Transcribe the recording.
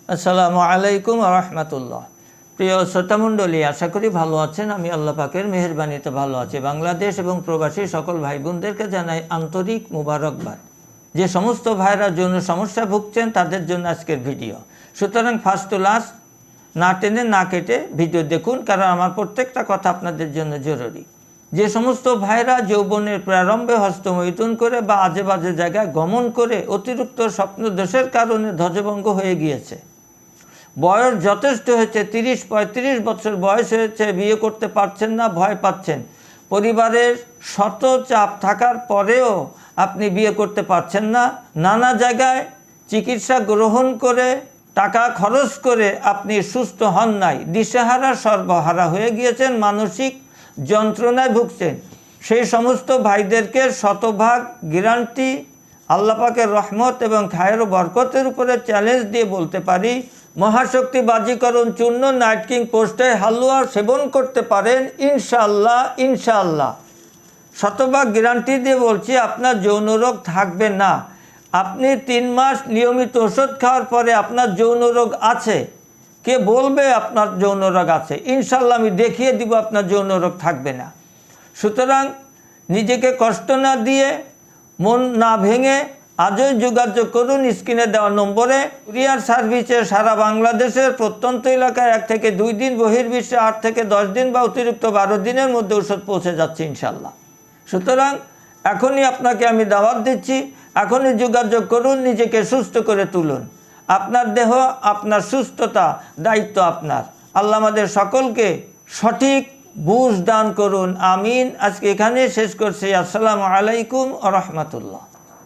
আসসালামু আলাইকুম ওয়া রাহমাতুল্লাহ। প্রিয় শ্রোতামণ্ডলী, আশা করি ভালো আছেন। আমি আল্লাহ পাকের মেহেরবানিতে ভালো আছি। বাংলাদেশ এবং প্রবাসী সকল ভাই বোনদেরকে জানাই আন্তরিক মুবারকবাদ। যে সমস্ত ভাইরা যৌন সমস্যা ভুগছেন তাদের জন্য আজকের ভিডিও। সুতরাং ফার্স্ট টু লাস্ট না টেনে না কেটে ভিডিও দেখুন, কারণ আমার প্রত্যেকটা কথা আপনাদের জন্য জরুরি। যে সমস্ত ভাইরা যৌবনের প্রারম্ভে হস্তমৈথুন করে বা আজে বাজে জায়গায় গমন করে অতিরিক্ত স্বপ্নদোষের কারণে ধ্বজভঙ্গ হয়ে গিয়েছে, বয়স যথেষ্ট হয়েছে, 30-35 বছর বয়স হয়েছে, বিয়ে করতে পারছেন না, ভয় পাচ্ছেন, পরিবারের শত চাপ থাকার পরেও আপনি বিয়ে করতে পারছেন না, নানা জায়গায় চিকিৎসা গ্রহণ করে টাকা খরচ করে আপনি সুস্থ হন নাই, দিশেহারা সর্বহারা হয়ে গিয়েছেন, মানসিক যন্ত্রণায় ভুগছেন, সেই সমস্ত ভাইদেরকে শতভাগ গ্যারান্টি আল্লাহ পাকের রহমত এবং খায়ের ও বরকতের উপরে চ্যালেঞ্জ দিয়ে বলতে পারি, মহাশক্তি বাজিকরণ চূর্ণ নাইট কিং পোস্টে হালুয়া সেবন করতে পারেন ইনশাআল্লাহ। ইনশাআল্লাহ শতভাগ গ্যারান্টি দিয়ে বলছি, আপনার যৌন রোগ থাকবে না। আপনি 3 মাস নিয়মিত ওষুধ খাওয়ার পরে আপনার যৌন রোগ আছে, কে বলবে আপনার যৌন রোগ আছে? ইনশাআল্লাহ আমি দেখিয়ে দিব আপনার যৌন রোগ থাকবে না। সুতরাং নিজেকে কষ্ট না দিয়ে, মন না ভেঙে আজই যোগাযোগ করুন স্ক্রিনে দেওয়া নম্বরে। কুরিয়ার সার্ভিসে সারা বাংলাদেশের প্রত্যন্ত এলাকায় 1 থেকে 2 দিন, বহির্বিশ্বে 8 থেকে 10 দিন বা অতিরিক্ত 12 দিনের মধ্যে ওষুধ পৌঁছে যাচ্ছে ইনশাল্লাহ। সুতরাং এখনই আপনাকে আমি দাওয়াত দিচ্ছি, এখনই যোগাযোগ করুন, নিজেকে সুস্থ করে তুলুন। আপনার দেহ, আপনার সুস্থতা, দায়িত্ব আপনার। আল্লাহ আমাদের সকলকে সঠিক বুঝ দান করুন, আমিন। আজকে এখানে শেষ করছি। আসসালামু আলাইকুম ওয়া রাহমাতুল্লাহ।